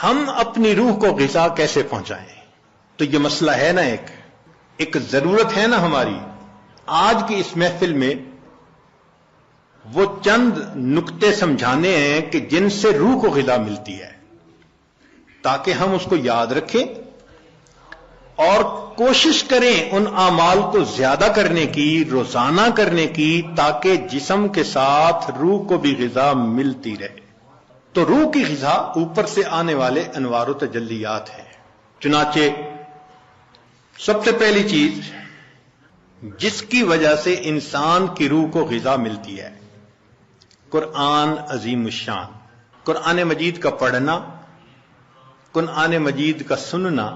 ہم اپنی روح کو غذا کیسے پہنچائیں؟ تو یہ مسئلہ ہے نا، ایک ضرورت ہے نا ہماری آج کی اس محفل میں وہ چند نکتے سمجھانے ہیں کہ جن سے روح کو غذا ملتی ہے، تاکہ ہم اس کو یاد رکھیں اور کوشش کریں ان اعمال کو زیادہ کرنے کی، روزانہ کرنے کی، تاکہ جسم کے ساتھ روح کو بھی غذا ملتی رہے۔ تو روح کی غذا اوپر سے آنے والے انوار و تجلیات ہیں۔ چنانچہ سب سے پہلی چیز جس کی وجہ سے انسان کی روح کو غذا ملتی ہے، قرآن عظیم الشان، قرآن مجید کا پڑھنا، قرآن مجید کا سننا،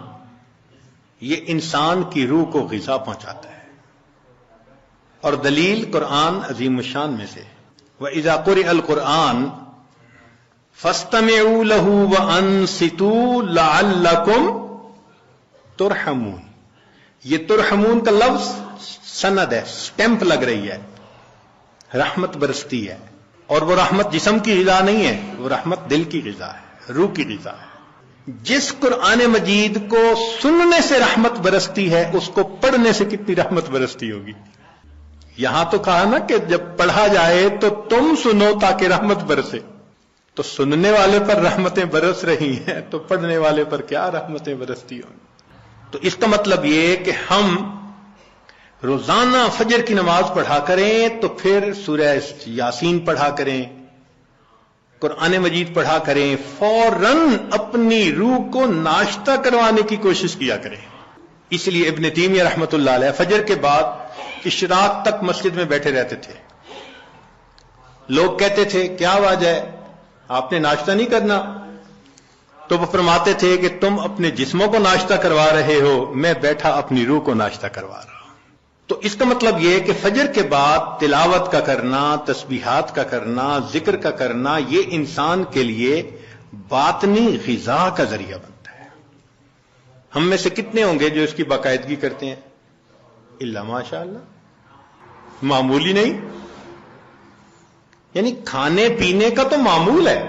یہ انسان کی روح کو غذا پہنچاتا ہے۔ اور دلیل قرآن عظیم الشان میں سے وَإِذَا قُرِئَ الْقُرْآنُ فَاسْتَمِعُوا لَهُ وَأَنصِتُوا لَعَلَّكُمْ تُرْحَمُونَ۔ یہ ترحمون کا لفظ سند ہے، سٹیمپ لگ رہی ہے، رحمت برستی ہے، اور وہ رحمت جسم کی غذا نہیں ہے، وہ رحمت دل کی غذا ہے، روح کی غذا ہے۔ جس قرآن مجید کو سننے سے رحمت برستی ہے، اس کو پڑھنے سے کتنی رحمت برستی ہوگی۔ یہاں تو کہا نا کہ جب پڑھا جائے تو تم سنو تاکہ رحمت برسے، تو سننے والے پر رحمتیں برس رہی ہیں تو پڑھنے والے پر کیا رحمتیں برستی ہوں گی۔ تو اس کا مطلب یہ کہ ہم روزانہ فجر کی نماز پڑھا کریں، تو پھر سورہ یاسین پڑھا کریں، قرآن مجید پڑھا کریں، فوراً اپنی روح کو ناشتہ کروانے کی کوشش کیا کریں۔ اس لیے ابن تیمیہ رحمۃ اللہ علیہ فجر کے بعد اشراق تک مسجد میں بیٹھے رہتے تھے۔ لوگ کہتے تھے کیا وجہ ہے، آپ نے ناشتہ نہیں کرنا؟ تو وہ فرماتے تھے کہ تم اپنے جسموں کو ناشتہ کروا رہے ہو، میں بیٹھا اپنی روح کو ناشتہ کروا رہا ہوں۔ تو اس کا مطلب یہ کہ فجر کے بعد تلاوت کا کرنا، تسبیحات کا کرنا، ذکر کا کرنا، یہ انسان کے لیے باطنی غذا کا ذریعہ بنتا ہے۔ ہم میں سے کتنے ہوں گے جو اس کی باقاعدگی کرتے ہیں؟ الا ماشاء اللہ، معمولی نہیں۔ یعنی کھانے پینے کا تو معمول ہے،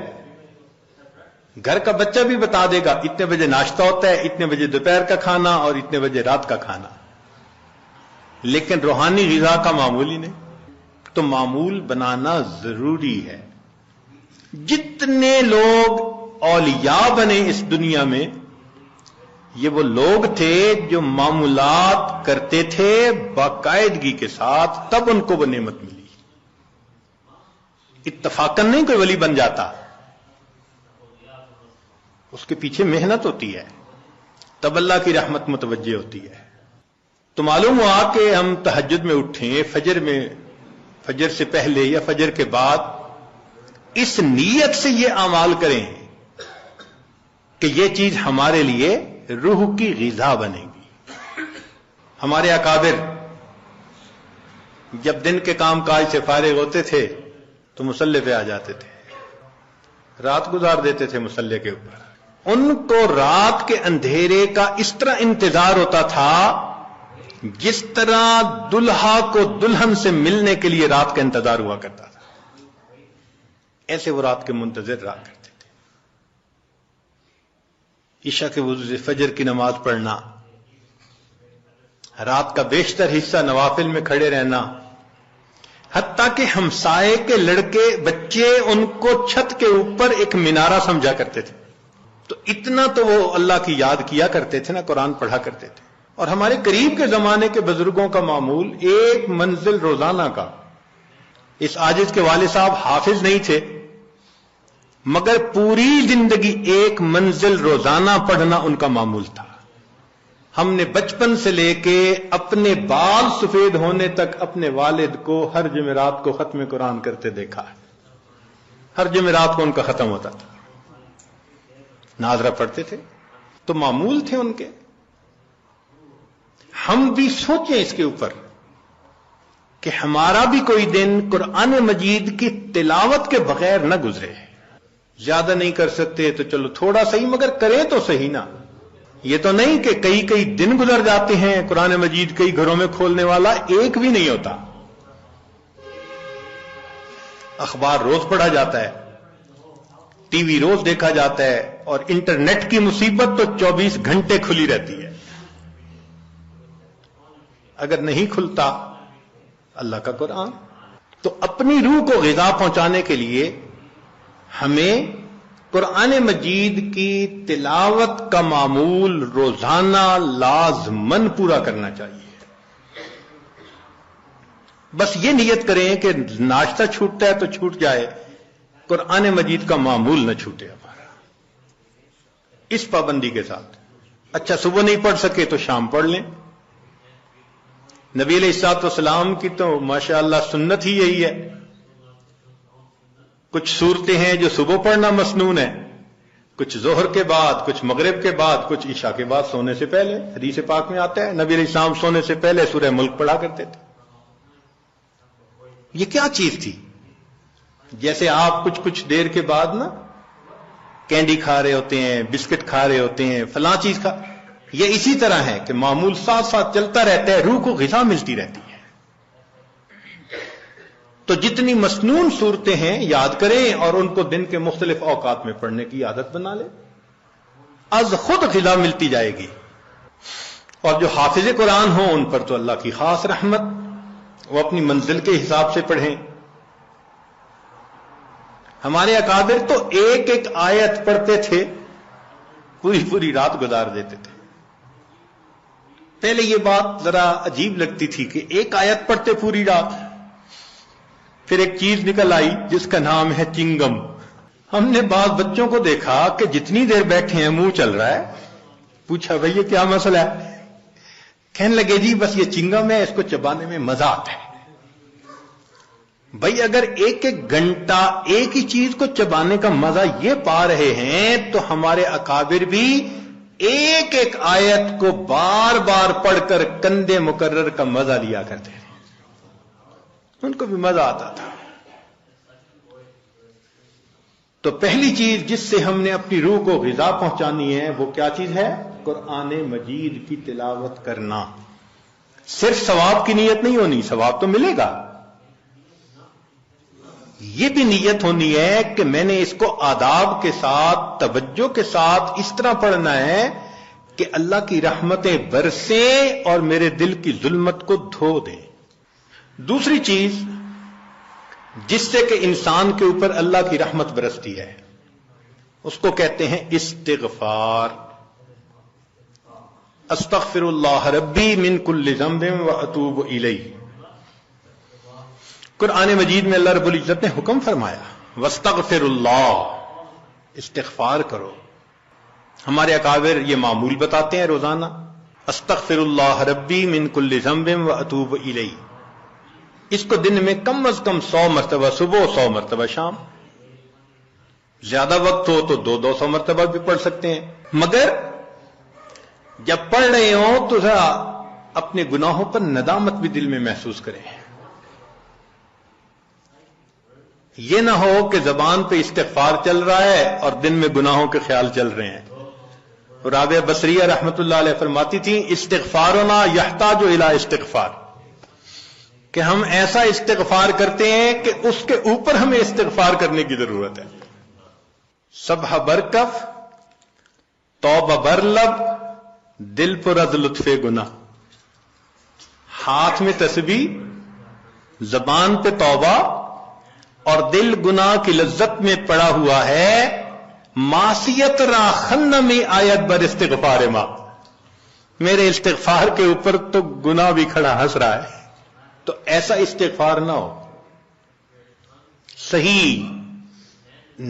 گھر کا بچہ بھی بتا دے گا اتنے بجے ناشتہ ہوتا ہے، اتنے بجے دوپہر کا کھانا اور اتنے بجے رات کا کھانا، لیکن روحانی غذا کا معمول ہی نہیں۔ تو معمول بنانا ضروری ہے۔ جتنے لوگ اولیاء بنے اس دنیا میں، یہ وہ لوگ تھے جو معمولات کرتے تھے باقاعدگی کے ساتھ، تب ان کو وہ نعمت ملی۔ اتفاقاً نہیں کوئی ولی بن جاتا، اس کے پیچھے محنت ہوتی ہے، تب اللہ کی رحمت متوجہ ہوتی ہے۔ تو معلوم ہوا کہ ہم تہجد میں اٹھیں، فجر سے پہلے یا فجر کے بعد، اس نیت سے یہ اعمال کریں کہ یہ چیز ہمارے لیے روح کی غذا بنے گی۔ ہمارے اکابر جب دن کے کام کاج سے فارغ ہوتے تھے تو مصلی پہ آ جاتے تھے، رات گزار دیتے تھے مصلی کے اوپر۔ ان کو رات کے اندھیرے کا اس طرح انتظار ہوتا تھا جس طرح دلہا کو دلہن سے ملنے کے لیے رات کا انتظار ہوا کرتا تھا، ایسے وہ رات کے منتظر رہا کرتے تھے۔ عشاء کے وضو سے فجر کی نماز پڑھنا، رات کا بیشتر حصہ نوافل میں کھڑے رہنا، حتیٰ کہ ہمسائے کے لڑکے بچے ان کو چھت کے اوپر ایک مینارہ سمجھا کرتے تھے۔ تو اتنا تو وہ اللہ کی یاد کیا کرتے تھے نا، قرآن پڑھا کرتے تھے۔ اور ہمارے قریب کے زمانے کے بزرگوں کا معمول ایک منزل روزانہ کا۔ اس عاجز کے والد صاحب حافظ نہیں تھے، مگر پوری زندگی ایک منزل روزانہ پڑھنا ان کا معمول تھا۔ ہم نے بچپن سے لے کے اپنے بال سفید ہونے تک اپنے والد کو ہر جمعرات کو ختم قرآن کرتے دیکھا ہے۔ ہر جمعرات کو ان کا ختم ہوتا تھا، ناظرہ پڑھتے تھے، تو معمول تھے ان کے۔ ہم بھی سوچیں اس کے اوپر کہ ہمارا بھی کوئی دن قرآن مجید کی تلاوت کے بغیر نہ گزرے۔ زیادہ نہیں کر سکتے تو چلو تھوڑا صحیح، مگر کریں تو صحیح نا۔ یہ تو نہیں کہ کئی دن گزر جاتے ہیں قرآن مجید کئی گھروں میں کھولنے والا ایک بھی نہیں ہوتا۔ اخبار روز پڑھا جاتا ہے، ٹی وی روز دیکھا جاتا ہے، اور انٹرنیٹ کی مصیبت تو 24 گھنٹے کھلی رہتی ہے. اگر نہیں کھلتا اللہ کا قرآن. تو اپنی روح کو غذا پہنچانے کے لیے ہمیں قرآن مجید کی تلاوت کا معمول روزانہ لازماً پورا کرنا چاہیے. بس یہ نیت کریں کہ ناشتہ چھوٹتا ہے تو چھوٹ جائے، قرآن مجید کا معمول نہ چھوٹے ہمارا، اس پابندی کے ساتھ. اچھا صبح نہیں پڑھ سکے تو شام پڑھ لیں. نبی علیہ الصلوۃ والسلام کی تو ماشاءاللہ سنت ہی یہی ہے. کچھ صورتیں ہیں جو صبح پڑھنا مسنون ہے، کچھ ظہر کے بعد، کچھ مغرب کے بعد، کچھ عشاء کے بعد سونے سے پہلے. حدیث پاک میں آتا ہے نبی علیہ السلام سونے سے پہلے سورہ ملک پڑھا کرتے تھے. یہ کیا چیز تھی؟ جیسے آپ کچھ دیر کے بعد نا کینڈی کھا رہے ہوتے ہیں، بسکٹ کھا رہے ہوتے ہیں، فلاں چیز کھا، یہ اسی طرح ہے کہ معمول ساتھ ساتھ چلتا رہتا ہے، روح کو غذا ملتی رہتی ہے. تو جتنی مسنون صورتیں ہیں یاد کریں اور ان کو دن کے مختلف اوقات میں پڑھنے کی عادت بنا لیں، از خود غذا ملتی جائے گی. اور جو حافظ قرآن ہوں ان پر تو اللہ کی خاص رحمت، وہ اپنی منزل کے حساب سے پڑھیں. ہمارے اکابر تو ایک ایک آیت پڑھتے تھے، پوری رات گزار دیتے تھے. پہلے یہ بات ذرا عجیب لگتی تھی کہ ایک آیت پڑھتے پوری رات. پھر ایک چیز نکل آئی جس کا نام ہے چنگم. ہم نے بعض بچوں کو دیکھا کہ جتنی دیر بیٹھے ہیں منہ چل رہا ہے. پوچھا بھئی یہ کیا مسئلہ ہے؟ کہنے لگے جی بس یہ چنگم ہے، اس کو چبانے میں مزہ آتا ہے. بھئی اگر ایک ایک گھنٹہ ایک ہی چیز کو چبانے کا مزہ یہ پا رہے ہیں تو ہمارے اکابر بھی ایک ایک آیت کو بار بار پڑھ کر کندے مکرر کا مزہ لیا کرتے ہیں. ان کو بھی مزہ آتا تھا. تو پہلی چیز جس سے ہم نے اپنی روح کو غذا پہنچانی ہے وہ کیا چیز ہے؟ قرآن مجید کی تلاوت کرنا. صرف ثواب کی نیت نہیں ہونی، ثواب تو ملے گا، یہ بھی نیت ہونی ہے کہ میں نے اس کو آداب کے ساتھ، توجہ کے ساتھ اس طرح پڑھنا ہے کہ اللہ کی رحمتیں برسیں اور میرے دل کی ظلمت کو دھو دیں. دوسری چیز جس سے کہ انسان کے اوپر اللہ کی رحمت برستی ہے اس کو کہتے ہیں استغفار. استغفر اللہ ربی من کل ذنب واتوب الیہ. قرآن مجید میں اللہ رب العزت نے حکم فرمایا واستغفر اللہ، استغفار کرو. ہمارے اکابر یہ معمول بتاتے ہیں روزانہ، استغفر اللہ ربی من کل ذنب واتوب الیہ. اس کو دن میں کم از کم 100 مرتبہ صبح، 100 مرتبہ شام. زیادہ وقت ہو تو 200 مرتبہ بھی پڑھ سکتے ہیں. مگر جب پڑھ رہے ہوں تو ذرا اپنے گناہوں پر ندامت بھی دل میں محسوس کریں. یہ نہ ہو کہ زبان پہ استغفار چل رہا ہے اور دن میں گناہوں کے خیال چل رہے ہیں. رابعہ بصریہ رحمت اللہ علیہ فرماتی تھیں استغفارنا یحتاج الی استغفار، کہ ہم ایسا استغفار کرتے ہیں کہ اس کے اوپر ہمیں استغفار کرنے کی ضرورت ہے. سبح برکف، توبہ برلب، دل پر از لطف گناہ. ہاتھ میں تسبیح، زبان پہ توبہ اور دل گناہ کی لذت میں پڑا ہوا ہے. معصیت را خن میں آیت بر استغفار ما، میرے استغفار کے اوپر تو گناہ بھی کھڑا ہنس رہا ہے. تو ایسا استغفار نہ ہو. صحیح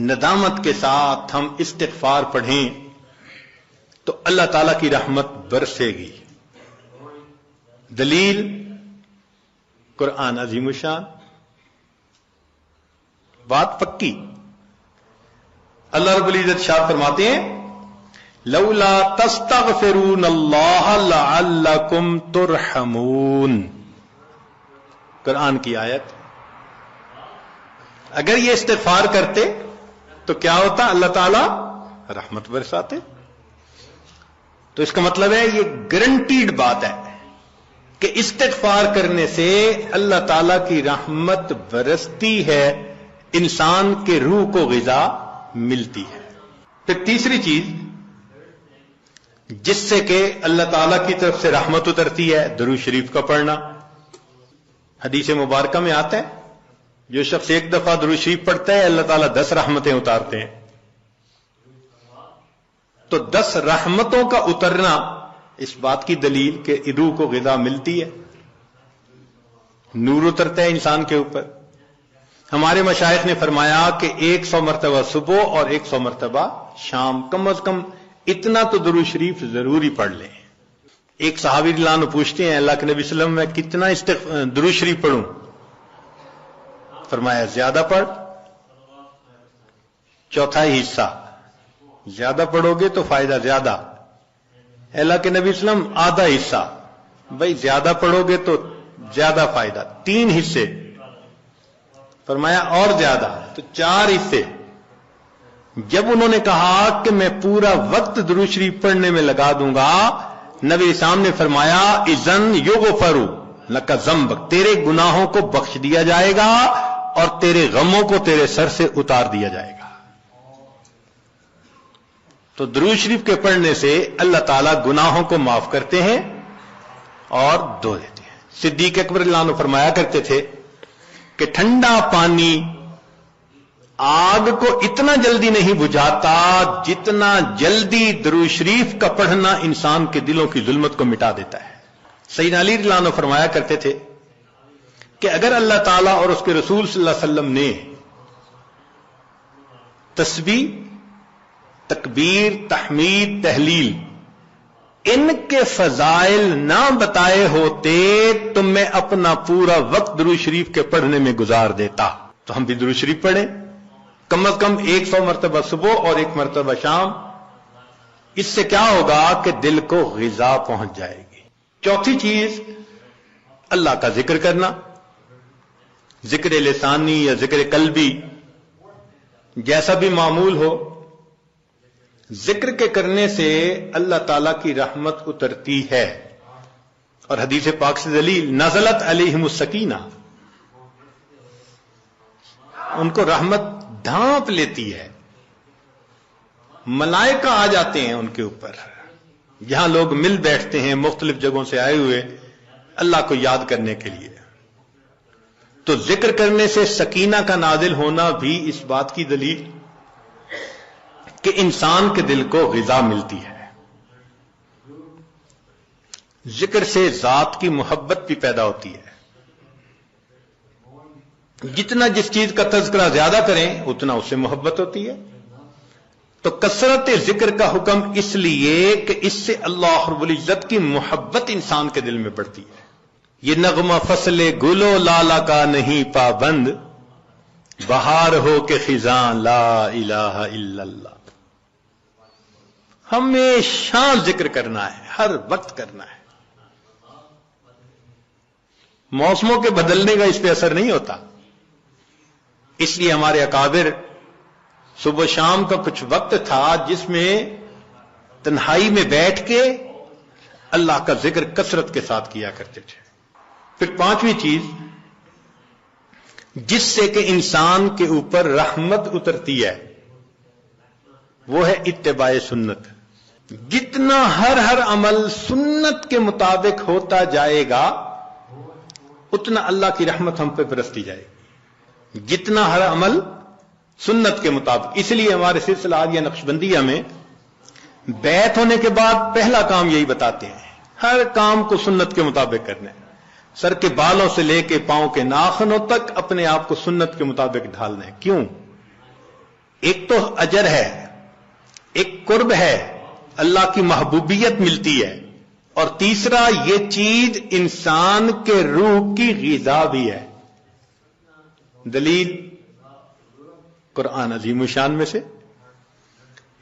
ندامت کے ساتھ ہم استغفار پڑھیں تو اللہ تعالی کی رحمت برسے گی. دلیل قرآن عظیم الشان، بات پکی. اللہ رب العزت شاہ فرماتے ہیں لولا تستغفرون اللہ لعلکم ترحمون. قرآن کی آیت. اگر یہ استغفار کرتے تو کیا ہوتا؟ اللہ تعالی رحمت برساتے. تو اس کا مطلب ہے یہ گارنٹیڈ بات ہے کہ استغفار کرنے سے اللہ تعالی کی رحمت برستی ہے، انسان کے روح کو غذا ملتی ہے. پھر تیسری چیز جس سے کہ اللہ تعالیٰ کی طرف سے رحمت اترتی ہے، درود شریف کا پڑھنا۔ حدیث مبارکہ میں آتا ہے جو شخص ایک دفعہ درود شریف پڑھتا ہے اللہ تعالیٰ 10 رحمتیں اتارتے ہیں۔ تو 10 رحمتوں کا اترنا اس بات کی دلیل کہ روح کو غذا ملتی ہے، نور اترتا ہے انسان کے اوپر۔ ہمارے مشائخ نے فرمایا کہ 100 مرتبہ صبح اور 100 مرتبہ شام، کم از کم اتنا تو درود شریف ضروری پڑھ لیں۔ ایک صحابی رضی اللہ عنہ پوچھتے ہیں اللہ کے نبی صلی اللہ علیہ وسلم میں کتنا درود شریف پڑھوں؟ فرمایا زیادہ پڑھ، چوتھائی حصہ زیادہ پڑھو گے تو فائدہ زیادہ۔ اللہ کے نبی صلی اللہ علیہ وسلم آدھا حصہ، بھائی زیادہ پڑھو گے تو زیادہ فائدہ، 3 حصے، فرمایا اور زیادہ تو 4 حصے۔ جب انہوں نے کہا کہ میں پورا وقت درود شریف پڑھنے میں لگا دوں گا، نبی اسلام نے فرمایا اذن یغفر لک ذنبک، تیرے گناہوں کو بخش دیا جائے گا اور تیرے غموں کو تیرے سر سے اتار دیا جائے گا۔ تو درود شریف کے پڑھنے سے اللہ تعالیٰ گناہوں کو معاف کرتے ہیں اور دھو دیتے ہیں۔ صدیق اکبر رضی اللہ عنہ فرمایا کرتے تھے کہ ٹھنڈا پانی آگ کو اتنا جلدی نہیں بجھاتا جتنا جلدی درود شریف کا پڑھنا انسان کے دلوں کی ظلمت کو مٹا دیتا ہے۔ سیدنا علی رضی اللہ عنہ فرمایا کرتے تھے کہ اگر اللہ تعالیٰ اور اس کے رسول صلی اللہ علیہ وسلم نے تسبیح، تکبیر، تحمید، تحلیل ان کے فضائل نہ بتائے ہوتے تو میں اپنا پورا وقت درود شریف کے پڑھنے میں گزار دیتا۔ تو ہم بھی درود شریف پڑھیں، کم از کم 100 مرتبہ صبح اور 1 مرتبہ شام۔ اس سے کیا ہوگا کہ دل کو غذا پہنچ جائے گی۔ چوتھی چیز اللہ کا ذکر کرنا، ذکر لسانی یا ذکر قلبی، جیسا بھی معمول ہو، ذکر کے کرنے سے اللہ تعالی کی رحمت اترتی ہے۔ اور حدیث پاک سے دلیل نزلت علیہم السکینہ، ان کو رحمت ڈھانپ لیتی ہے، ملائکہ آ جاتے ہیں ان کے اوپر۔ جہاں لوگ مل بیٹھتے ہیں مختلف جگہوں سے آئے ہوئے اللہ کو یاد کرنے کے لیے، تو ذکر کرنے سے سکینہ کا نازل ہونا بھی اس بات کی دلیل کہ انسان کے دل کو غذا ملتی ہے۔ ذکر سے ذات کی محبت بھی پیدا ہوتی ہے۔ جتنا جس چیز کا تذکرہ زیادہ کریں اتنا اس سے محبت ہوتی ہے۔ تو کثرت ذکر کا حکم اس لیے کہ اس سے اللہ رب العزت کی محبت انسان کے دل میں بڑھتی ہے۔ یہ نغمہ فصل گل و لالا کا نہیں پابند، بہار ہو کہ خزاں لا الہ الا اللہ۔ ہمیشہ ذکر کرنا ہے، ہر وقت کرنا ہے۔ موسموں کے بدلنے کا اس پہ اثر نہیں ہوتا، اس لیے ہمارے اکابر صبح شام کا کچھ وقت تھا جس میں تنہائی میں بیٹھ کے اللہ کا ذکر کثرت کے ساتھ کیا کرتے تھے۔ پھر پانچویں چیز جس سے کہ انسان کے اوپر رحمت اترتی ہے وہ ہے اتباع سنت۔ جتنا ہر عمل سنت کے مطابق ہوتا جائے گا اتنا اللہ کی رحمت ہم پہ برستی جائے گی، جتنا ہر عمل سنت کے مطابق۔ اس لیے ہمارے سلسلہ عالیہ نقشبندیہ میں بیعت ہونے کے بعد پہلا کام یہی بتاتے ہیں، ہر کام کو سنت کے مطابق کرنا ہے۔ سر کے بالوں سے لے کے پاؤں کے ناخنوں تک اپنے آپ کو سنت کے مطابق ڈھالنا ہے۔ کیوں؟ ایک تو اجر ہے، ایک قرب ہے، اللہ کی محبوبیت ملتی ہے، اور تیسرا یہ چیز انسان کے روح کی غذا بھی ہے۔ دلیل قرآن عظیم الشان میں سے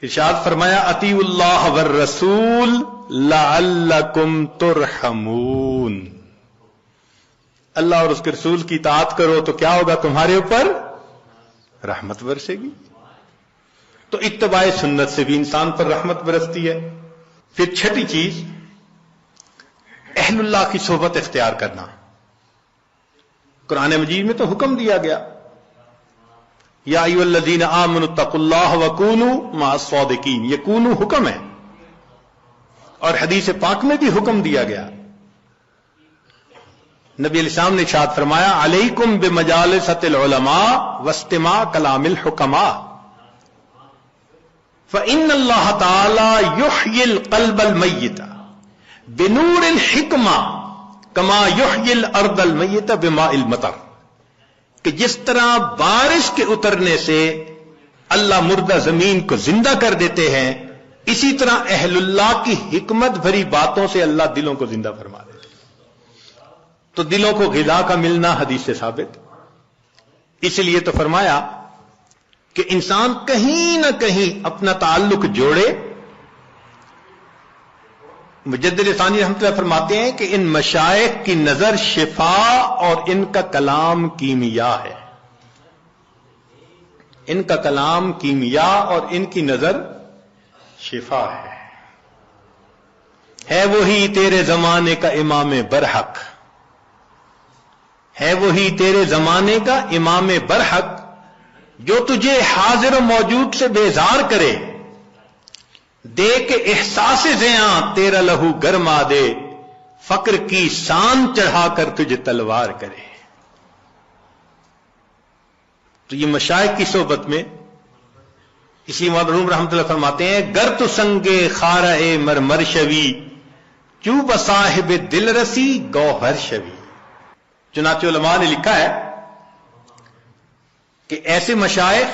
ارشاد فرمایا اطیعوا اللہ والرسول لعلکم ترحمون، اللہ اور اس کے رسول کی اطاعت کرو تو کیا ہوگا؟ تمہارے اوپر رحمت برسے گی۔ تو اتباع سنت سے بھی انسان پر رحمت برستی ہے۔ پھر چھٹی چیز اہل اللہ کی صحبت اختیار کرنا۔ قرآن مجید میں تو حکم دیا گیا یا ایھا آمنوا اتقوا اللہ وکونوا مع الصادقین، یہ کونو حکم ہے، اور حدیث پاک میں بھی حکم دیا گیا۔ نبی علیہ السلام نے ارشاد فرمایا علیکم بمجالسۃ العلماء واستماع کلام الحکماء فإن اللہ تعالی یحیی القلب المیت بنور الحکمہ کما یحیی الارض المیت بماء المطر، کہ جس طرح بارش کے اترنے سے اللہ مردہ زمین کو زندہ کر دیتے ہیں، اسی طرح اہل اللہ کی حکمت بھری باتوں سے اللہ دلوں کو زندہ فرما دیتے ہیں۔ تو دلوں کو غذا کا ملنا حدیث سے ثابت، اس لیے تو فرمایا کہ انسان کہیں نہ کہیں اپنا تعلق جوڑے۔ مجدد ثانی رحمۃ اللہ فرماتے ہیں کہ ان مشائخ کی نظر شفا اور ان کا کلام کیمیا ہے، ان کا کلام کیمیا اور ان کی نظر شفا ہے وہی تیرے زمانے کا امام برحق، ہے وہی تیرے زمانے کا امام برحق، جو تجھے حاضر و موجود سے بیزار کرے، دے کے احساس زیاں تیرا لہو گرما دے، فقر کی شان چڑھا کر تجھے تلوار کرے۔ تو یہ مشائخ کی صحبت میں، اسی مرحوم رحمت اللہ فرماتے ہیں گر تو سنگے خارہ مرمر شوی چوب صاحب دل رسی گوہر شوی۔ چنانچہ علماء نے لکھا ہے کہ ایسے مشائخ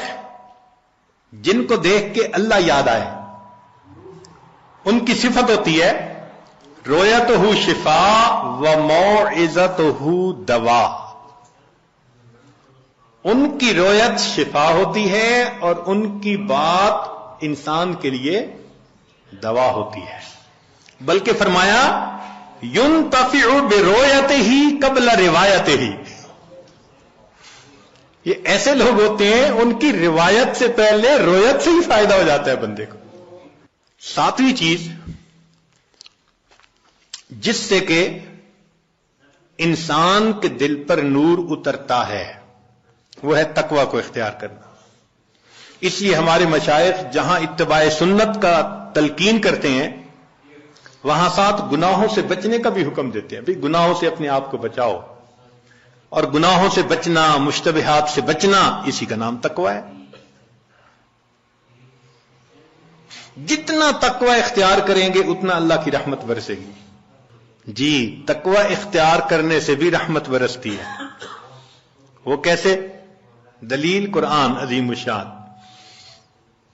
جن کو دیکھ کے اللہ یاد آئے، ان کی صفت ہوتی ہے رویتہ شفا و موعظتہ دوا، ان کی رویت شفا ہوتی ہے اور ان کی بات انسان کے لیے دوا ہوتی ہے۔ بلکہ فرمایا ينتفع برؤيته قبل روایته، یہ ایسے لوگ ہوتے ہیں ان کی روایت سے پہلے رویت سے ہی فائدہ ہو جاتا ہے بندے کو۔ ساتویں چیز جس سے کہ انسان کے دل پر نور اترتا ہے وہ ہے تقوی کو اختیار کرنا۔ اس لیے ہمارے مشائخ جہاں اتباع سنت کا تلقین کرتے ہیں وہاں ساتھ گناہوں سے بچنے کا بھی حکم دیتے ہیں، بھئی گناہوں سے اپنے آپ کو بچاؤ، اور گناہوں سے بچنا، مشتبہات سے بچنا، اسی کا نام تقوی ہے۔ جتنا تقوی اختیار کریں گے اتنا اللہ کی رحمت برسے گی۔ جی، تقوی اختیار کرنے سے بھی رحمت برستی ہے۔ وہ کیسے؟ دلیل قرآن عظیم الشان،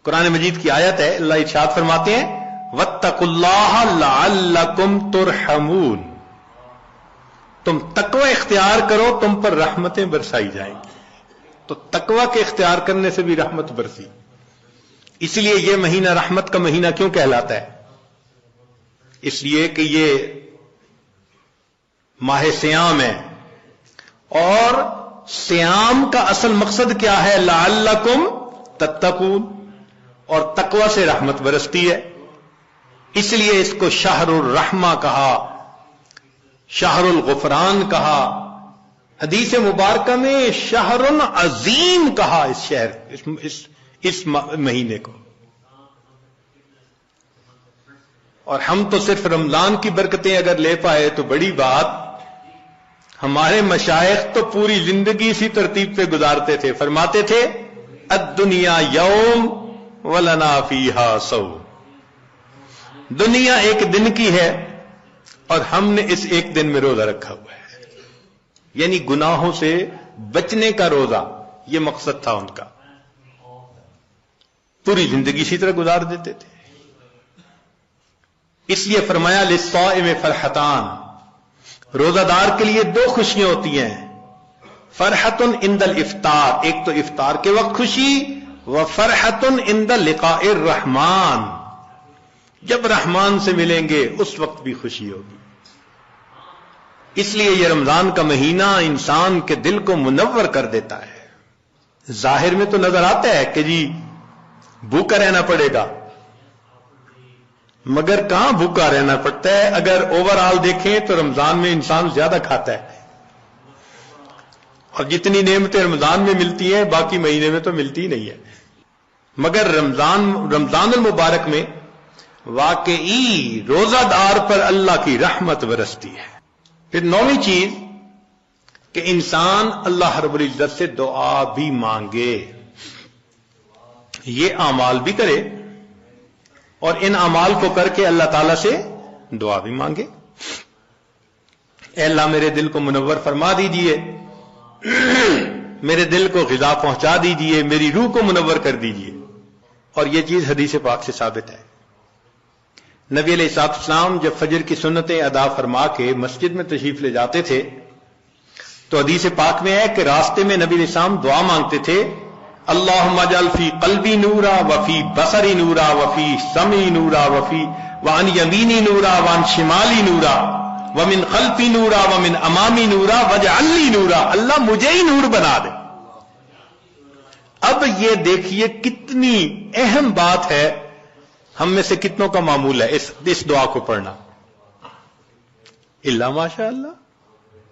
قرآن مجید کی آیت ہے، اللہ ارشاد فرماتے ہیں وَاتَّقُوا اللَّهَ لَعَلَّكُمْ تُرْحَمُونَ، تم تقوی اختیار کرو تم پر رحمتیں برسائی جائیں گی۔ تو تقوی کے اختیار کرنے سے بھی رحمت برسی۔ اس لیے یہ مہینہ رحمت کا مہینہ کیوں کہلاتا ہے؟ اس لیے کہ یہ ماہ سیام ہے، اور سیام کا اصل مقصد کیا ہے؟ لعلکم تتقون، اور تقوی سے رحمت برستی ہے، اس لیے اس کو شہر الرحمہ کہا، شہر الغفران کہا، حدیث مبارکہ میں شہر عظیم کہا اس شہر اس مہینے کو۔ اور ہم تو صرف رمضان کی برکتیں اگر لے پائے تو بڑی بات، ہمارے مشائخ تو پوری زندگی اسی ترتیب پہ گزارتے تھے، فرماتے تھے الدنیا یوم ولنا فیہا صوم، دنیا ایک دن کی ہے اور ہم نے اس ایک دن میں روزہ رکھا ہوا ہے، یعنی گناہوں سے بچنے کا روزہ، یہ مقصد تھا ان کا۔ پوری زندگی اسی طرح گزار دیتے تھے۔ اس لیے فرمایا للصائم فرحتان، روزہ دار کے لیے دو خوشیاں ہوتی ہیں، فرحت عند الافطار، ایک تو افطار کے وقت خوشی، وفرحت عند لقاء الرحمن، جب رحمان سے ملیں گے اس وقت بھی خوشی ہوگی۔ اس لیے یہ رمضان کا مہینہ انسان کے دل کو منور کر دیتا ہے۔ ظاہر میں تو نظر آتا ہے کہ جی بھوکا رہنا پڑے گا، مگر کہاں بھوکا رہنا پڑتا ہے؟ اگر اوور آل دیکھیں تو رمضان میں انسان زیادہ کھاتا ہے، اور جتنی نعمتیں رمضان میں ملتی ہیں باقی مہینے میں تو ملتی ہی نہیں ہے، مگر رمضان المبارک میں واقعی روزہ دار پر اللہ کی رحمت برستی ہے۔ پھر 9ویں چیز کہ انسان اللہ رب العزت سے دعا بھی مانگے، یہ اعمال بھی کرے اور ان اعمال کو کر کے اللہ تعالی سے دعا بھی مانگے۔ اے اللہ میرے دل کو منور فرما دیجئے، میرے دل کو غذا پہنچا دیجئے، میری روح کو منور کر دیجئے۔ اور یہ چیز حدیث پاک سے ثابت ہے۔ نبی علیہ الصلوۃ والسلام جب فجر کی سنتیں ادا فرما کے مسجد میں تشریف لے جاتے تھے تو حدیث پاک میں ہے کہ راستے میں نبی علیہ السلام دعا مانگتے تھے، اللہم اجعل فی قلبی نورا وفی بصری نورا وفی سمعی نورا وعن یمینی نورا وعن شمالی نورا ومن خلفی نورا ومن امامی نورا واجعل لی نورا، اللہ مجھے ہی نور بنا دے۔ اب یہ دیکھیے کتنی اہم بات ہے، ہم میں سے کتنوں کا معمول ہے اس دعا کو پڑھنا؟ اللہ ماشاء اللہ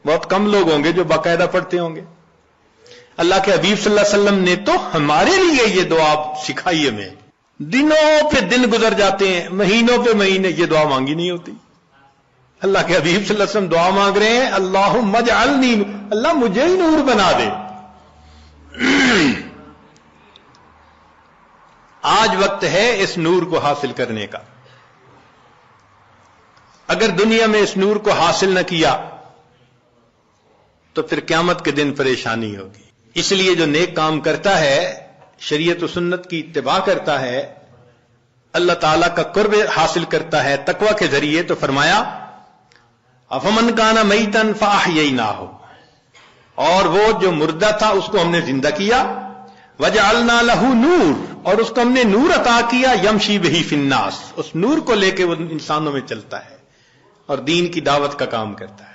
بہت کم لوگ ہوں گے جو باقاعدہ پڑھتے ہوں گے۔ اللہ کے حبیب صلی اللہ علیہ وسلم نے تو ہمارے لیے یہ دعا سکھائی ہمیں، دنوں پہ دن گزر جاتے ہیں، مہینوں پہ مہینے یہ دعا مانگی نہیں ہوتی۔ اللہ کے حبیب صلی اللہ علیہ وسلم دعا مانگ رہے ہیں، اللہم اجعلنی، اللہ مجھے ہی نور بنا دے۔ آج وقت ہے اس نور کو حاصل کرنے کا۔ اگر دنیا میں اس نور کو حاصل نہ کیا تو پھر قیامت کے دن پریشانی ہوگی۔ اس لیے جو نیک کام کرتا ہے، شریعت و سنت کی اتباع کرتا ہے، اللہ تعالیٰ کا قرب حاصل کرتا ہے تقوی کے ذریعے، تو فرمایا افمن کان میتا فاحییناہ، اور وہ جو مردہ تھا اس کو ہم نے زندہ کیا، وجعلنا لہ نور، اور اس کو ہم نے نور عطا کیا، یمشی بہ فی الناس، اس نور کو لے کے وہ انسانوں میں چلتا ہے اور دین کی دعوت کا کام کرتا ہے۔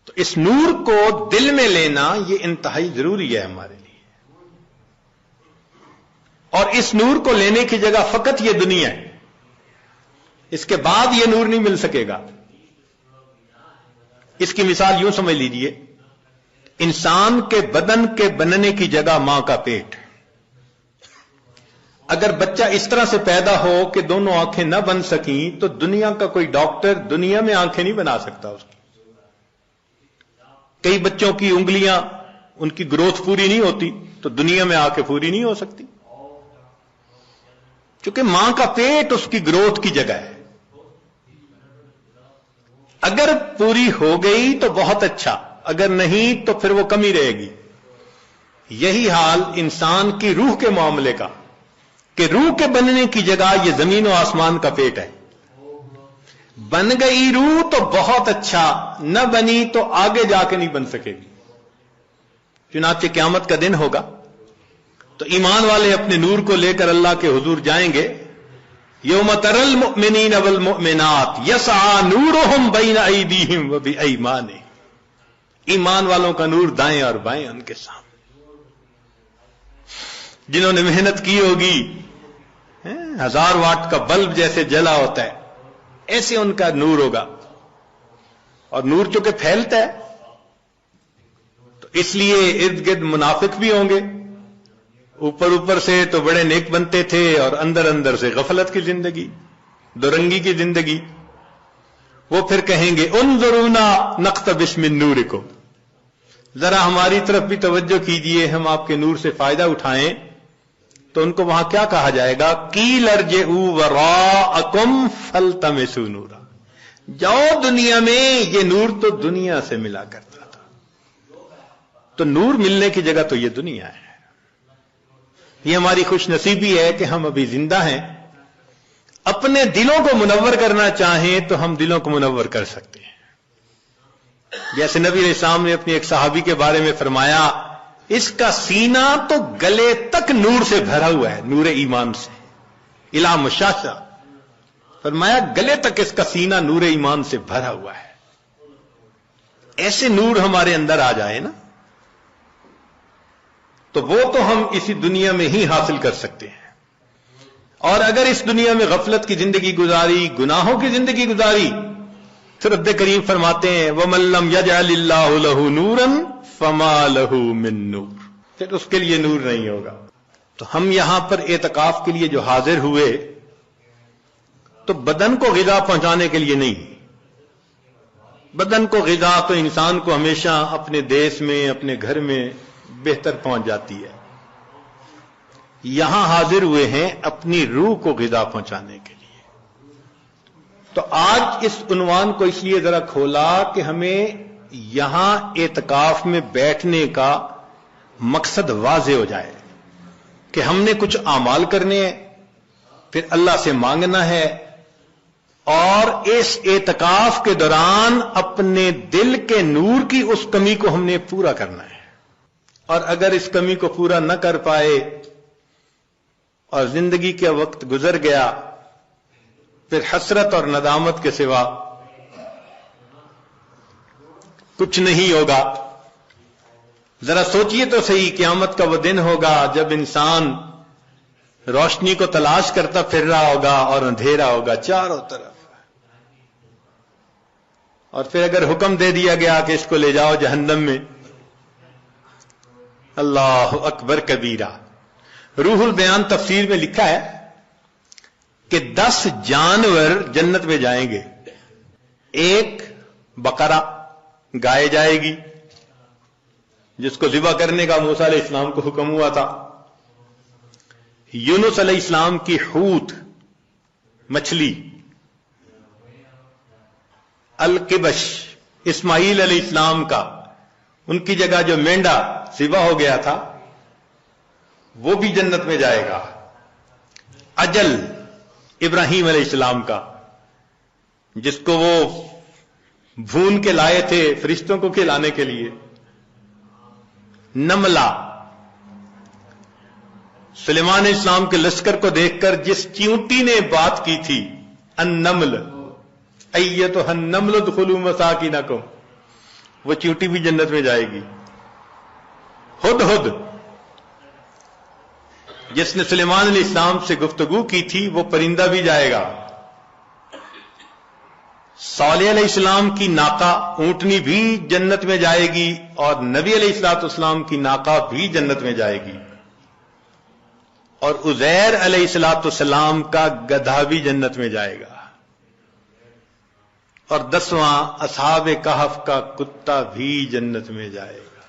تو اس نور کو دل میں لینا یہ انتہائی ضروری ہے ہمارے لیے، اور اس نور کو لینے کی جگہ فقط یہ دنیا ہے، اس کے بعد یہ نور نہیں مل سکے گا۔ اس کی مثال یوں سمجھ لیجئے، انسان کے بدن کے بننے کی جگہ ماں کا پیٹ۔ اگر بچہ اس طرح سے پیدا ہو کہ دونوں آنکھیں نہ بن سکیں تو دنیا کا کوئی ڈاکٹر دنیا میں آنکھیں نہیں بنا سکتا اس کی۔ کئی بچوں کی انگلیاں، ان کی گروتھ پوری نہیں ہوتی تو دنیا میں آ کے پوری نہیں ہو سکتی، کیونکہ ماں کا پیٹ اس کی گروتھ کی جگہ ہے۔ اگر پوری ہو گئی تو بہت اچھا، اگر نہیں تو پھر وہ کمی رہے گی۔ یہی حال انسان کی روح کے معاملے کا، کہ روح کے بننے کی جگہ یہ زمین و آسمان کا پیٹ ہے۔ بن گئی روح تو بہت اچھا، نہ بنی تو آگے جا کے نہیں بن سکے گی۔ چنانچہ قیامت کا دن ہوگا تو ایمان والے اپنے نور کو لے کر اللہ کے حضور جائیں گے۔ یوم تری المؤمنین والمؤمنات یسعی نورہم بین ایدیہم وبایمانہم، ایمان والوں کا نور دائیں اور بائیں ان کے سامنے۔ جنہوں نے محنت کی ہوگی، 1000 واٹ کا بلب جیسے جلا ہوتا ہے ایسے ان کا نور ہوگا، اور نور چونکہ پھیلتا ہے تو اس لیے ارد گرد منافق بھی ہوں گے۔ اوپر سے تو بڑے نیک بنتے تھے اور اندر سے غفلت کی زندگی، دورنگی کی زندگی۔ وہ پھر کہیں گے انظرونا نقتبس من نورکم، ذرا ہماری طرف بھی توجہ کیجئے، ہم آپ کے نور سے فائدہ اٹھائیں۔ تو ان کو وہاں کیا کہا جائے گا؟ قیل ارجعوا وراءکم فالتمسوا نورا، جاؤ دنیا میں، یہ نور تو دنیا سے ملا کرتا تھا۔ تو نور ملنے کی جگہ تو یہ دنیا ہے۔ یہ ہماری خوش نصیبی ہے کہ ہم ابھی زندہ ہیں۔ اپنے دلوں کو منور کرنا چاہیں تو ہم دلوں کو منور کر سکتے ہیں۔ جیسے نبی علیہ السلام نے اپنی ایک صحابی کے بارے میں فرمایا، اس کا سینہ تو گلے تک نور سے بھرا ہوا ہے، نور ایمان سے، الا مشاشہ، فرمایا گلے تک اس کا سینہ نور ایمان سے بھرا ہوا ہے۔ ایسے نور ہمارے اندر آ جائے نا تو وہ تو ہم اسی دنیا میں ہی حاصل کر سکتے ہیں۔ اور اگر اس دنیا میں غفلت کی زندگی گزاری، گناہوں کی زندگی گزاری، تو رب کریم فرماتے ہیں وَمَن لَّمْ يَجْعَلِ اللَّهُ لَهُ نُورًا فما لہو من نور، پھر اس کے لیے نور نہیں ہوگا۔ تو ہم یہاں پر اعتکاف کے لیے جو حاضر ہوئے تو بدن کو غذا پہنچانے کے لیے نہیں، بدن کو غذا تو انسان کو ہمیشہ اپنے دیش میں اپنے گھر میں بہتر پہنچ جاتی ہے، یہاں حاضر ہوئے ہیں اپنی روح کو غذا پہنچانے کے لیے۔ تو آج اس عنوان کو اس لیے ذرا کھولا کہ ہمیں یہاں اعتکاف میں بیٹھنے کا مقصد واضح ہو جائے کہ ہم نے کچھ اعمال کرنے ہیں، پھر اللہ سے مانگنا ہے، اور اس اعتکاف کے دوران اپنے دل کے نور کی اس کمی کو ہم نے پورا کرنا ہے، اور اگر اس کمی کو پورا نہ کر پائے اور زندگی کا وقت گزر گیا، پھر حسرت اور ندامت کے سوا کچھ نہیں ہوگا۔ ذرا سوچئے تو صحیح، قیامت کا وہ دن ہوگا جب انسان روشنی کو تلاش کرتا پھر رہا ہوگا اور اندھیرا ہوگا چاروں طرف، اور پھر اگر حکم دے دیا گیا کہ اس کو لے جاؤ جہنم میں، اللہ اکبر کبیرہ۔ روح البیان تفسیر میں لکھا ہے کہ 10 جانور جنت میں جائیں گے، ایک بقرہ گائے جائے گی جس کو ذبح کرنے کا موسیٰ علیہ السلام کو حکم ہوا تھا، یونس علیہ السلام کی حوت مچھلی، الکبش اسماعیل علیہ السلام کا، ان کی جگہ جو مینڈا ذبح ہو گیا تھا وہ بھی جنت میں جائے گا، اجل ابراہیم علیہ السلام کا جس کو وہ بھون کے لائے تھے فرشتوں کو کھلانے کے لیے، نملہ سلیمان علیہ السلام کے لشکر کو دیکھ کر جس چیونٹی نے بات کی تھی، النمل ایتھا النمل ادخلوا مساکنکم، وہ چیونٹی بھی جنت میں جائے گی، ہدہد جس نے سلیمان علیہ السلام سے گفتگو کی تھی وہ پرندہ بھی جائے گا، صالح علیہ السلام کی ناقہ اونٹنی بھی جنت میں جائے گی، اور نبی علیہ السلام کی ناقہ بھی جنت میں جائے گی، اور عزیر علیہ السلام کا گدھا بھی جنت میں جائے گا، اور 10واں اصحاب کہف کا کتا بھی جنت میں جائے گا۔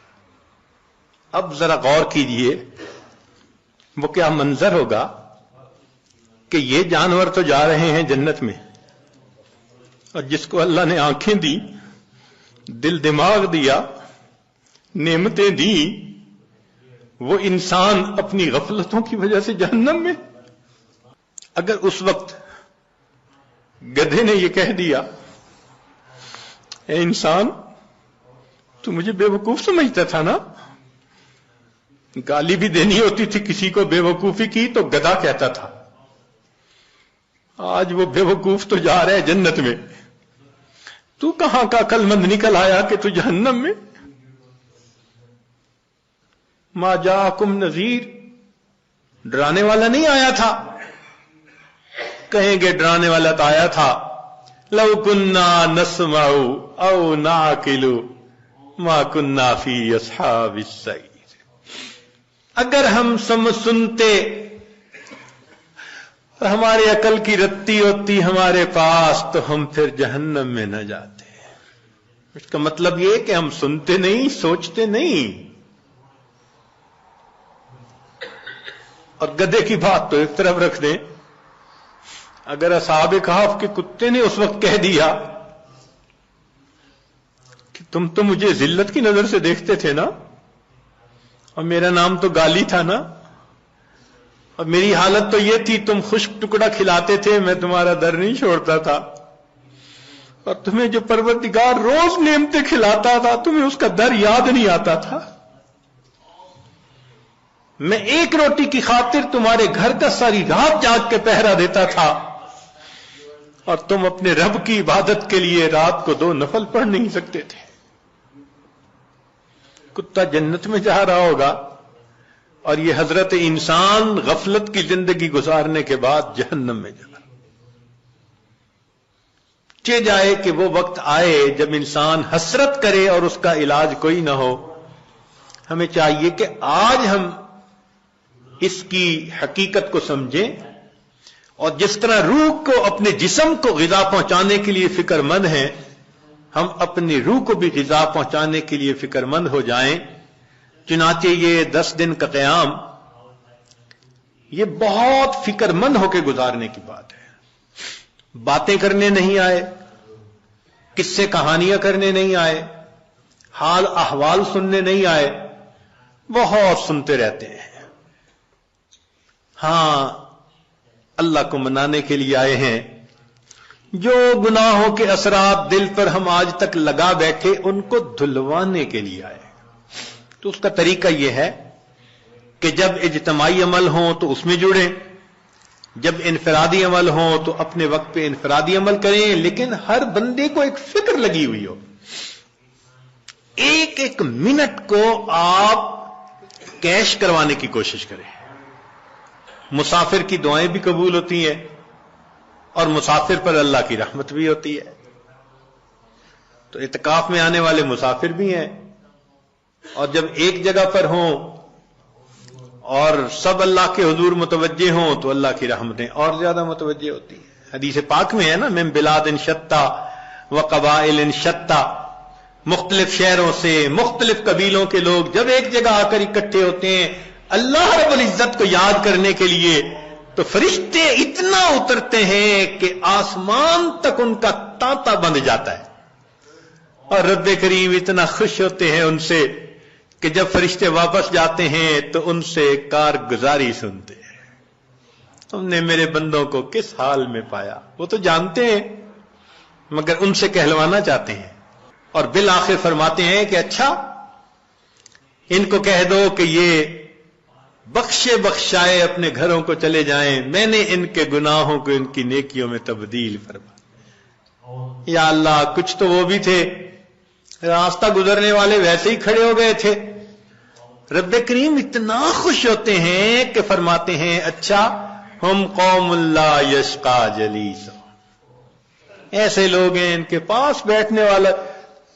اب ذرا غور کیجئے وہ کیا منظر ہوگا کہ یہ جانور تو جا رہے ہیں جنت میں، اور جس کو اللہ نے آنکھیں دی، دل دماغ دیا، نعمتیں دی، وہ انسان اپنی غفلتوں کی وجہ سے جہنم میں۔ اگر اس وقت گدھے نے یہ کہہ دیا، اے انسان تو مجھے بے وقوف سمجھتا تھا نا، گالی بھی دینی ہوتی تھی کسی کو بے وقوفی کی تو گدھا کہتا تھا، آج وہ بے وقوف تو جا رہے جنت میں، تو کہاں کا عقل مند نکل آیا کہ تو جہنم میں۔ ما جاءکم نذیر، ڈرانے والا نہیں آیا تھا، کہیں گے ڈرانے والا تو آیا تھا، لو کننا نسمع او نعقل ما کننا فی اصحاب السعیر، اگر ہم سنتے، ہماری عقل کی رتی ہوتی ہمارے پاس تو ہم پھر جہنم میں نہ جاتے۔ اس کا مطلب یہ کہ ہم سنتے نہیں، سوچتے نہیں۔ اور گدھے کی بات تو ایک طرف رکھ دیں، اگر اصحاب کہف کے کتے نے اس وقت کہہ دیا کہ تم تو مجھے ذلت کی نظر سے دیکھتے تھے نا، اور میرا نام تو گالی تھا نا، اور میری حالت تو یہ تھی تم خشک ٹکڑا کھلاتے تھے، میں تمہارا در نہیں چھوڑتا تھا، اور تمہیں جو پروردگار روز نعمتیں کھلاتا تھا تمہیں اس کا در یاد نہیں آتا تھا، میں ایک روٹی کی خاطر تمہارے گھر کا ساری رات جاگ کے پہرا دیتا تھا، اور تم اپنے رب کی عبادت کے لیے رات کو 2 نفل پڑھ نہیں سکتے تھے۔ کتا جنت میں جا رہا ہوگا، اور یہ حضرت انسان غفلت کی زندگی گزارنے کے بعد جہنم میں جا رہا۔ جائے کہ وہ وقت آئے جب انسان حسرت کرے اور اس کا علاج کوئی نہ ہو، ہمیں چاہیے کہ آج ہم اس کی حقیقت کو سمجھیں اور جس طرح روح کو اپنے جسم کو غذا پہنچانے کے لیے فکر مند ہیں، ہم اپنی روح کو بھی غذا پہنچانے کے لیے فکر مند ہو جائیں۔ چنانچہ یہ 10 دن کا قیام یہ بہت فکر مند ہو کے گزارنے کی بات ہے۔ باتیں کرنے نہیں آئے، قصے کہانیاں کرنے نہیں آئے، حال احوال سننے نہیں آئے، بہت سنتے رہتے ہیں۔ ہاں، اللہ کو منانے کے لیے آئے ہیں۔ جو گناہوں کے اثرات دل پر ہم آج تک لگا بیٹھے ان کو دھلوانے کے لیے آئے۔ تو اس کا طریقہ یہ ہے کہ جب اجتماعی عمل ہوں تو اس میں جڑیں، جب انفرادی عمل ہوں تو اپنے وقت پہ انفرادی عمل کریں، لیکن ہر بندے کو ایک فکر لگی ہوئی ہو۔ ایک ایک منٹ کو آپ کیش کروانے کی کوشش کریں۔ مسافر کی دعائیں بھی قبول ہوتی ہیں اور مسافر پر اللہ کی رحمت بھی ہوتی ہے۔ تو اعتکاف میں آنے والے مسافر بھی ہیں، اور جب ایک جگہ پر ہوں اور سب اللہ کے حضور متوجہ ہوں تو اللہ کی رحمتیں اور زیادہ متوجہ ہوتی ہیں۔ حدیث پاک میں ہے نا، من بلاد شتیٰ و قبائل شتیٰ، مختلف شہروں سے مختلف قبیلوں کے لوگ جب ایک جگہ آ کر اکٹھے ہوتے ہیں اللہ رب العزت کو یاد کرنے کے لیے، تو فرشتے اتنا اترتے ہیں کہ آسمان تک ان کا تانتا بند جاتا ہے، اور رب کریم اتنا خوش ہوتے ہیں ان سے کہ جب فرشتے واپس جاتے ہیں تو ان سے کارگزاری سنتے ہیں۔ تم نے میرے بندوں کو کس حال میں پایا؟ وہ تو جانتے ہیں مگر ان سے کہلوانا چاہتے ہیں، اور بالآخر فرماتے ہیں کہ اچھا ان کو کہہ دو کہ یہ بخشے بخشائے اپنے گھروں کو چلے جائیں، میں نے ان کے گناہوں کو ان کی نیکیوں میں تبدیل فرما۔ یا اللہ، کچھ تو وہ بھی تھے راستہ گزرنے والے ویسے ہی کھڑے ہو گئے تھے۔ رب کریم اتنا خوش ہوتے ہیں کہ فرماتے ہیں اچھا ہم قوم لا یشقی جلیس، ایسے لوگ ہیں ان کے پاس بیٹھنے والا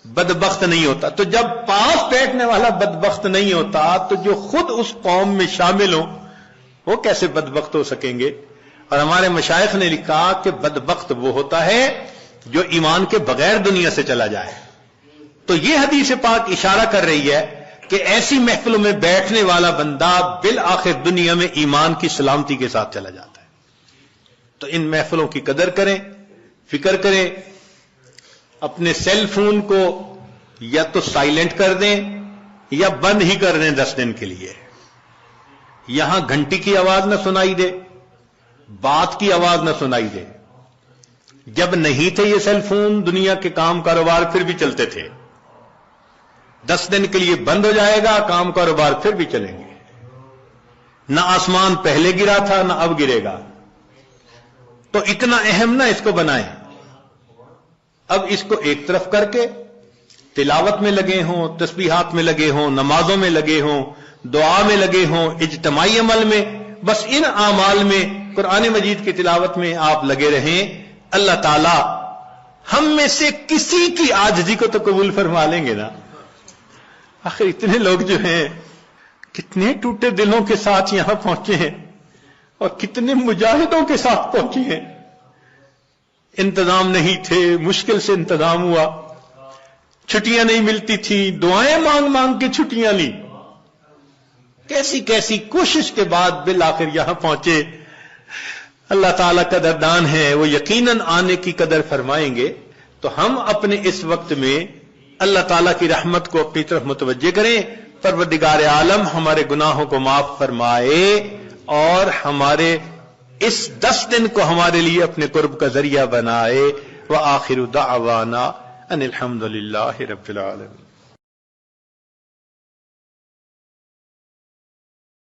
بدبخت نہیں ہوتا۔ تو جب پاس بیٹھنے والا بدبخت نہیں ہوتا تو جو خود اس قوم میں شامل ہوں وہ کیسے بدبخت ہو سکیں گے؟ اور ہمارے مشائخ نے لکھا کہ بدبخت وہ ہوتا ہے جو ایمان کے بغیر دنیا سے چلا جائے۔ تو یہ حدیث پاک اشارہ کر رہی ہے کہ ایسی محفلوں میں بیٹھنے والا بندہ بالآخر دنیا میں ایمان کی سلامتی کے ساتھ چلا جاتا ہے۔ تو ان محفلوں کی قدر کریں، فکر کریں، اپنے سیل فون کو یا تو سائلنٹ کر دیں یا بند ہی کر دیں 10 دن کے لیے۔ یہاں گھنٹی کی آواز نہ سنائی دے، بات کی آواز نہ سنائی دے۔ جب نہیں تھے یہ سیل فون، دنیا کے کام کاروبار پھر بھی چلتے تھے۔ 10 دن کے لیے بند ہو جائے گا، کام کاروبار پھر بھی چلیں گے۔ نہ آسمان پہلے گرا تھا نہ اب گرے گا۔ تو اتنا اہم نہ اس کو بنائیں۔ اب اس کو ایک طرف کر کے تلاوت میں لگے ہوں، تسبیحات میں لگے ہوں، نمازوں میں لگے ہوں، دعا میں لگے ہوں، اجتماعی عمل میں، بس ان اعمال میں، قرآن مجید کی تلاوت میں آپ لگے رہیں۔ اللہ تعالی ہم میں سے کسی کی عاجزی کو تو قبول فرما لیں گے نا۔ آخر اتنے لوگ جو ہیں کتنے ٹوٹے دلوں کے ساتھ یہاں پہنچے ہیں اور کتنے مجاہدوں کے ساتھ پہنچے ہیں۔ انتظام نہیں تھے، مشکل سے انتظام ہوا، چھٹیاں نہیں ملتی تھی، دعائیں مانگ مانگ کے چھٹیاں لی، کیسی کیسی کوشش کے بعد بالآخر یہاں پہنچے۔ اللہ تعالیٰ قدردان ہے، وہ یقیناً آنے کی قدر فرمائیں گے۔ تو ہم اپنے اس وقت میں اللہ تعالیٰ کی رحمت کو اپنی طرف متوجہ کریں۔ پروردگار عالم ہمارے گناہوں کو معاف فرمائے اور ہمارے اس 10 دن کو ہمارے لیے اپنے قرب کا ذریعہ بنائے۔ وآخر دعوانا ان الحمد للہ رب العالمین۔